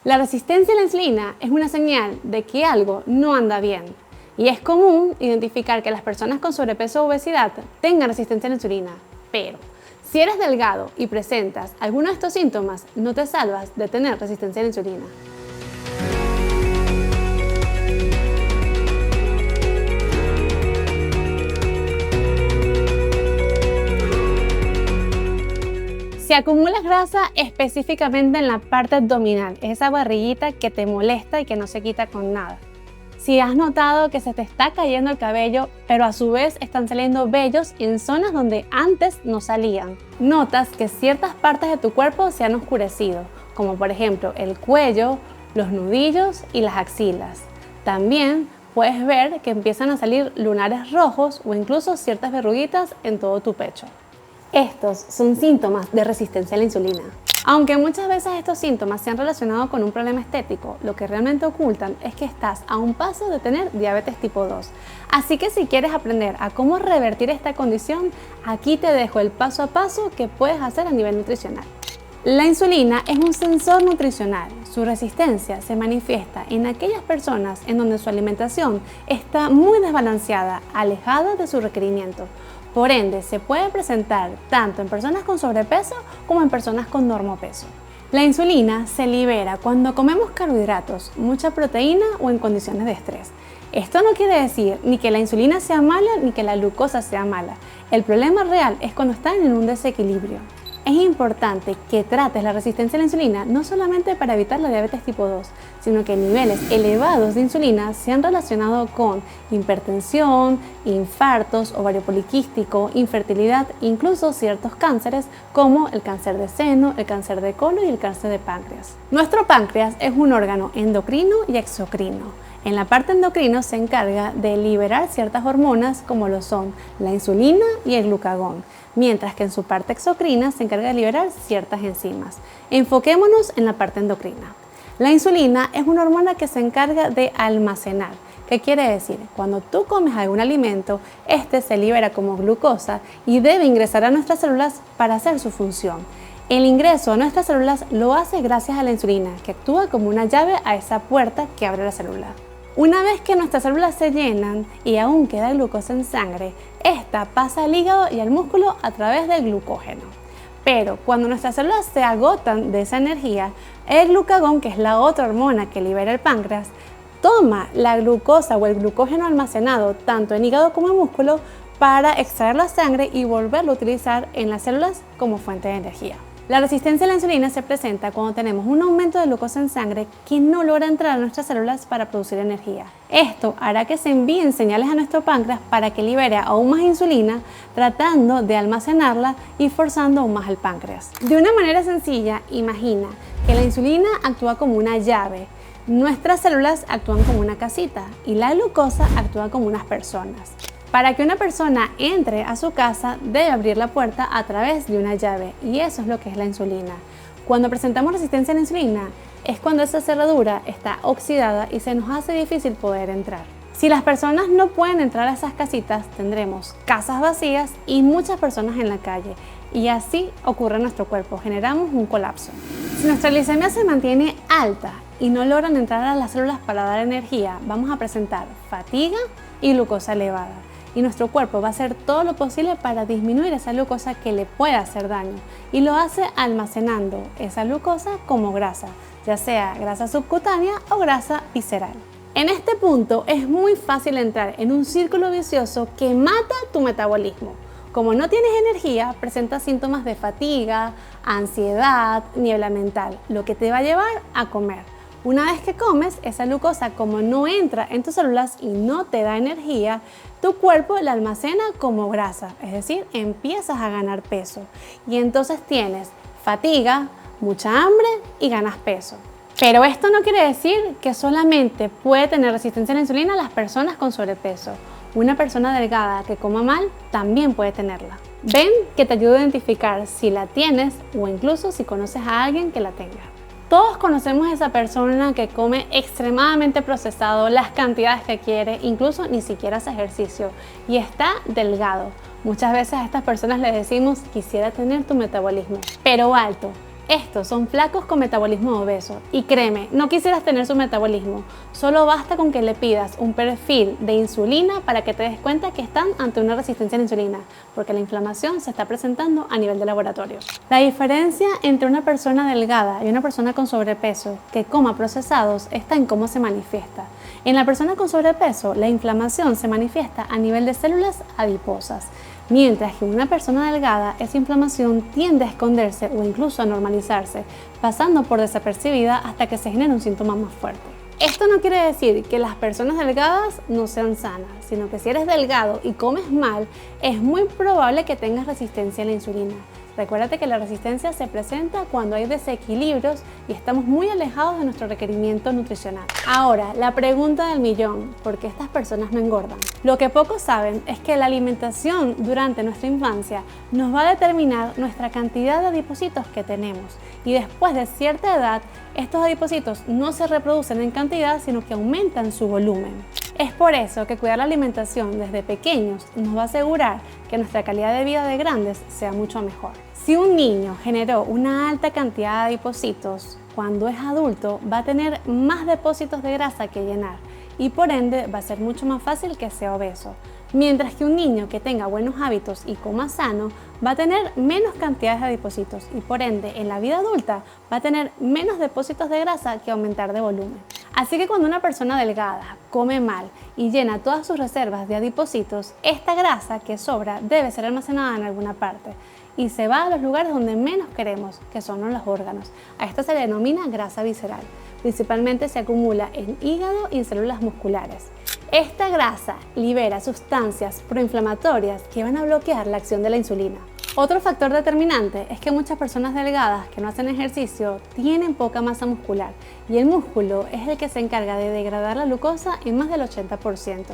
La resistencia a la insulina es una señal de que algo no anda bien y es común identificar que las personas con sobrepeso o obesidad tengan resistencia a la insulina, pero si eres delgado y presentas alguno de estos síntomas, no te salvas de tener resistencia a la insulina. Si acumulas grasa específicamente en la parte abdominal, esa barriguita que te molesta y que no se quita con nada. Si has notado que se te está cayendo el cabello, pero a su vez están saliendo vellos en zonas donde antes no salían. Notas que ciertas partes de tu cuerpo se han oscurecido, como por ejemplo el cuello, los nudillos y las axilas. También puedes ver que empiezan a salir lunares rojos o incluso ciertas verruguitas en todo tu pecho. Estos son síntomas de resistencia a la insulina. Aunque muchas veces estos síntomas se han relacionado con un problema estético, lo que realmente ocultan es que estás a un paso de tener diabetes tipo 2. Así que si quieres aprender a cómo revertir esta condición, aquí te dejo el paso a paso que puedes hacer a nivel nutricional. La insulina es un sensor nutricional. Su resistencia se manifiesta en aquellas personas en donde su alimentación está muy desbalanceada, alejada de su requerimiento. Por ende, se puede presentar tanto en personas con sobrepeso como en personas con normopeso. La insulina se libera cuando comemos carbohidratos, mucha proteína o en condiciones de estrés. Esto no quiere decir ni que la insulina sea mala ni que la glucosa sea mala. El problema real es cuando están en un desequilibrio. Es importante que trates la resistencia a la insulina no solamente para evitar la diabetes tipo 2, sino que niveles elevados de insulina se han relacionado con hipertensión, infartos, ovario poliquístico, infertilidad, incluso ciertos cánceres como el cáncer de seno, el cáncer de colon y el cáncer de páncreas. Nuestro páncreas es un órgano endocrino y exocrino. En la parte endocrina se encarga de liberar ciertas hormonas como lo son la insulina y el glucagón, mientras que en su parte exocrina se encarga de liberar ciertas enzimas. Enfoquémonos en la parte endocrina. La insulina es una hormona que se encarga de almacenar. ¿Qué quiere decir? Cuando tú comes algún alimento, este se libera como glucosa y debe ingresar a nuestras células para hacer su función. El ingreso a nuestras células lo hace gracias a la insulina, que actúa como una llave a esa puerta que abre la célula. Una vez que nuestras células se llenan y aún queda glucosa en sangre, esta pasa al hígado y al músculo a través del glucógeno. Pero cuando nuestras células se agotan de esa energía, el glucagón, que es la otra hormona que libera el páncreas, toma la glucosa o el glucógeno almacenado tanto en hígado como en músculo para extraer la sangre y volverlo a utilizar en las células como fuente de energía. La resistencia a la insulina se presenta cuando tenemos un aumento de glucosa en sangre que no logra entrar a nuestras células para producir energía. Esto hará que se envíen señales a nuestro páncreas para que libere aún más insulina, tratando de almacenarla y forzando aún más al páncreas. De una manera sencilla, imagina que la insulina actúa como una llave, nuestras células actúan como una casita y la glucosa actúa como unas personas. Para que una persona entre a su casa, debe abrir la puerta a través de una llave y eso es lo que es la insulina. Cuando presentamos resistencia a la insulina, es cuando esa cerradura está oxidada y se nos hace difícil poder entrar. Si las personas no pueden entrar a esas casitas, tendremos casas vacías y muchas personas en la calle. Y así ocurre en nuestro cuerpo, generamos un colapso. Si nuestra glicemia se mantiene alta y no logran entrar a las células para dar energía, vamos a presentar fatiga y glucosa elevada. Y nuestro cuerpo va a hacer todo lo posible para disminuir esa glucosa que le puede hacer daño y lo hace almacenando esa glucosa como grasa, ya sea grasa subcutánea o grasa visceral. En este punto es muy fácil entrar en un círculo vicioso que mata tu metabolismo. Como no tienes energía, presentas síntomas de fatiga, ansiedad, niebla mental, lo que te va a llevar a comer. Una vez que comes, esa glucosa, como no entra en tus células y no te da energía, tu cuerpo la almacena como grasa, es decir, empiezas a ganar peso. Y entonces tienes fatiga, mucha hambre y ganas peso. Pero esto no quiere decir que solamente puede tener resistencia a la insulina las personas con sobrepeso. Una persona delgada que coma mal también puede tenerla. Ven que te ayuda a identificar si la tienes o incluso si conoces a alguien que la tenga. Todos conocemos a esa persona que come extremadamente procesado, las cantidades que quiere, incluso ni siquiera hace ejercicio y está delgado. Muchas veces a estas personas les decimos, quisiera tener tu metabolismo, pero alto. Estos son flacos con metabolismo obeso y créeme, no quisieras tener su metabolismo, solo basta con que le pidas un perfil de insulina para que te des cuenta que están ante una resistencia a la insulina, porque la inflamación se está presentando a nivel de laboratorio. La diferencia entre una persona delgada y una persona con sobrepeso que coma procesados está en cómo se manifiesta. En la persona con sobrepeso, la inflamación se manifiesta a nivel de células adiposas, mientras que en una persona delgada esa inflamación tiende a esconderse o incluso a normalizarse, pasando por desapercibida hasta que se genera un síntoma más fuerte. Esto no quiere decir que las personas delgadas no sean sanas, sino que si eres delgado y comes mal, es muy probable que tengas resistencia a la insulina. Recuérdate que la resistencia se presenta cuando hay desequilibrios y estamos muy alejados de nuestro requerimiento nutricional. Ahora, la pregunta del millón, ¿por qué estas personas no engordan? Lo que pocos saben es que la alimentación durante nuestra infancia nos va a determinar nuestra cantidad de adipocitos que tenemos y después de cierta edad, estos adipocitos no se reproducen en cantidad, sino que aumentan su volumen. Es por eso que cuidar la alimentación desde pequeños nos va a asegurar que nuestra calidad de vida de grandes sea mucho mejor. Si un niño generó una alta cantidad de adipocitos, cuando es adulto va a tener más depósitos de grasa que llenar y por ende va a ser mucho más fácil que sea obeso. Mientras que un niño que tenga buenos hábitos y coma sano va a tener menos cantidades de adipocitos y por ende en la vida adulta va a tener menos depósitos de grasa que aumentar de volumen. Así que cuando una persona delgada come mal y llena todas sus reservas de adipocitos, esta grasa que sobra debe ser almacenada en alguna parte y se va a los lugares donde menos queremos, que son los órganos. A esto se le denomina grasa visceral. Principalmente se acumula en hígado y en células musculares. Esta grasa libera sustancias proinflamatorias que van a bloquear la acción de la insulina. Otro factor determinante es que muchas personas delgadas que no hacen ejercicio tienen poca masa muscular y el músculo es el que se encarga de degradar la glucosa en más del 80%.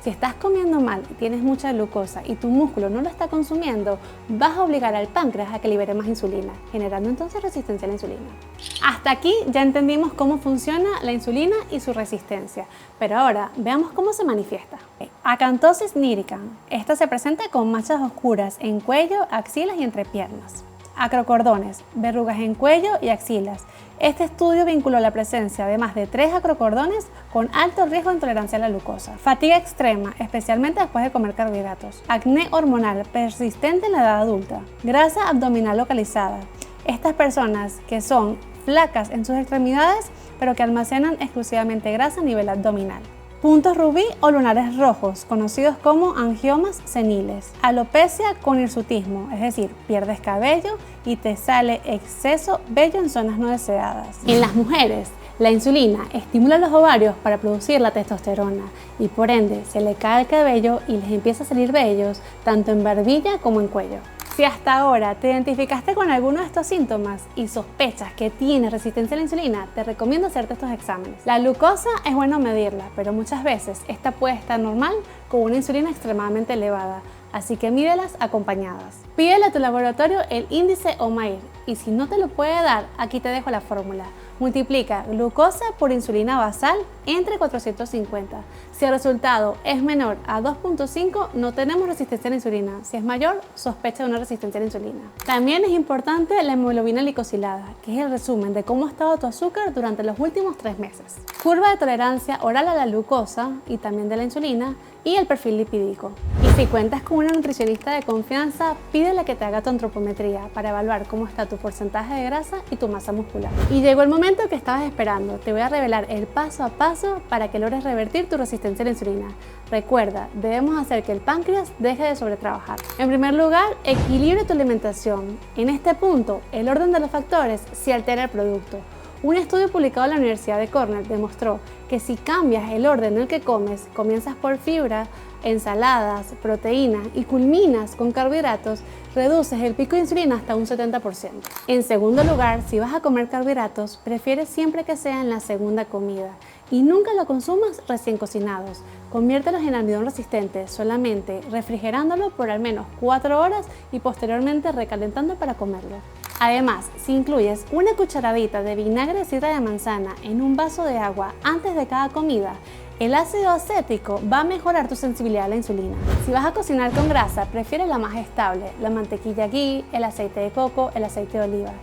Si estás comiendo mal y tienes mucha glucosa y tu músculo no lo está consumiendo, vas a obligar al páncreas a que libere más insulina, generando entonces resistencia a la insulina. Hasta aquí ya entendimos cómo funciona la insulina y su resistencia, pero ahora veamos cómo se manifiesta. Acantosis nigricans. Esta se presenta con manchas oscuras en cuello, axilas y entrepiernas. Acrocordones, verrugas en cuello y axilas. Este estudio vinculó la presencia de más de 3 acrocordones con alto riesgo de intolerancia a la glucosa. Fatiga extrema, especialmente después de comer carbohidratos. Acné hormonal persistente en la edad adulta. Grasa abdominal localizada. Estas personas que son flacas en sus extremidades, pero que almacenan exclusivamente grasa a nivel abdominal. Puntos rubí o lunares rojos, conocidos como angiomas seniles. Alopecia con hirsutismo, es decir, pierdes cabello y te sale exceso vello en zonas no deseadas. En las mujeres, la insulina estimula los ovarios para producir la testosterona y por ende se le cae el cabello y les empieza a salir vellos tanto en barbilla como en cuello. Si hasta ahora te identificaste con alguno de estos síntomas y sospechas que tienes resistencia a la insulina, te recomiendo hacerte estos exámenes. La glucosa es bueno medirla, pero muchas veces esta puede estar normal con una insulina extremadamente elevada, así que mídelas acompañadas. Pídele a tu laboratorio el índice OMAIR y si no te lo puede dar, aquí te dejo la fórmula. Multiplica glucosa por insulina basal entre 450. Si el resultado es menor a 2.5, no tenemos resistencia a la insulina. Si es mayor, sospecha de una resistencia a la insulina. También es importante la hemoglobina glicosilada, que es el resumen de cómo ha estado tu azúcar durante los últimos 3 meses. Curva de tolerancia oral a la glucosa y también de la insulina y el perfil lipídico. Y si cuentas con una nutricionista de confianza, pídele que te haga tu antropometría para evaluar cómo está tu porcentaje de grasa y tu masa muscular. Y llegó el momento que estabas esperando. Te voy a revelar el paso a paso para que logres revertir tu resistencia a la insulina. Recuerda, debemos hacer que el páncreas deje de sobretrabajar. En primer lugar, equilibre tu alimentación. En este punto, el orden de los factores sí altera el producto. Un estudio publicado en la Universidad de Cornell demostró que si cambias el orden en el que comes, comienzas por fibra, ensaladas, proteínas y culminas con carbohidratos, reduces el pico de insulina hasta un 70%. En segundo lugar, si vas a comer carbohidratos, prefiere siempre que sea en la segunda comida y nunca lo consumas recién cocinados. Conviértelos en almidón resistente, solamente refrigerándolo por al menos 4 horas y posteriormente recalentando para comerlo. Además, si incluyes una cucharadita de vinagre de sidra de manzana en un vaso de agua antes de cada comida, el ácido acético va a mejorar tu sensibilidad a la insulina. Si vas a cocinar con grasa, prefiere la más estable, la mantequilla ghee, el aceite de coco, el aceite de oliva.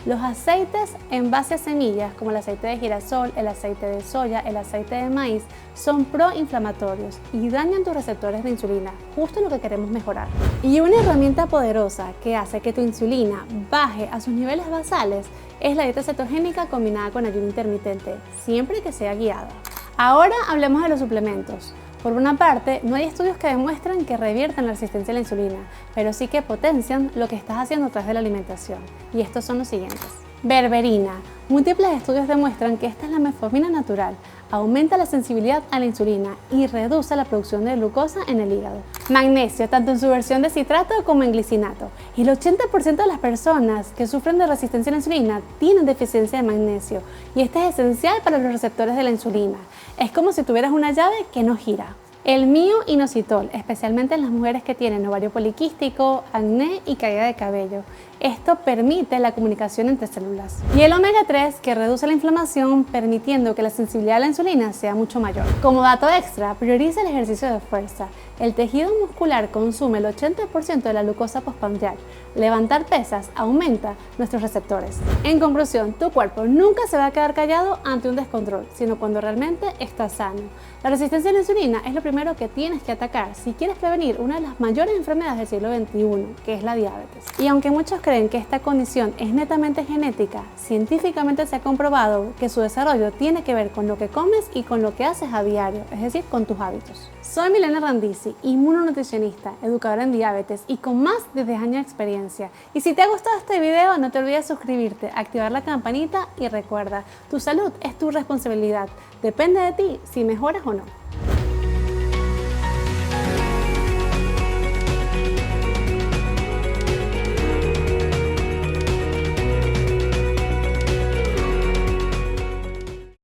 Los aceites en base a semillas, como el aceite de girasol, el aceite de soya, el aceite de maíz, son proinflamatorios y dañan tus receptores de insulina, justo lo que queremos mejorar. Y una herramienta poderosa que hace que tu insulina baje a sus niveles basales es la dieta cetogénica combinada con ayuno intermitente, siempre que sea guiada. Ahora hablemos de los suplementos. Por una parte, no hay estudios que demuestran que reviertan la resistencia a la insulina, pero sí que potencian lo que estás haciendo a través de la alimentación. Y estos son los siguientes. Berberina. Múltiples estudios demuestran que esta es la metformina natural, aumenta la sensibilidad a la insulina y reduce la producción de glucosa en el hígado. Magnesio, tanto en su versión de citrato como en glicinato. Y el 80% de las personas que sufren de resistencia a la insulina tienen deficiencia de magnesio, y este es esencial para los receptores de la insulina. Es como si tuvieras una llave que no gira. El mioinositol, especialmente en las mujeres que tienen ovario poliquístico, acné y caída de cabello. Esto permite la comunicación entre células. Y el omega 3, que reduce la inflamación, permitiendo que la sensibilidad a la insulina sea mucho mayor. Como dato extra, prioriza el ejercicio de fuerza. El tejido muscular consume el 80% de la glucosa postprandial. Levantar pesas aumenta nuestros receptores. En conclusión, tu cuerpo nunca se va a quedar callado ante un descontrol, sino cuando realmente está sano. La resistencia a la insulina es lo primero que tienes que atacar si quieres prevenir una de las mayores enfermedades del siglo XXI, que es la diabetes. Y aunque muchos creen que esta condición es netamente genética, científicamente se ha comprobado que su desarrollo tiene que ver con lo que comes y con lo que haces a diario, es decir, con tus hábitos. Soy Milena Randisi, inmunonutricionista, educadora en diabetes y con más de 10 años de experiencia. Y si te ha gustado este video, no te olvides suscribirte, activar la campanita y recuerda, tu salud es tu responsabilidad. Depende de ti si mejoras o no.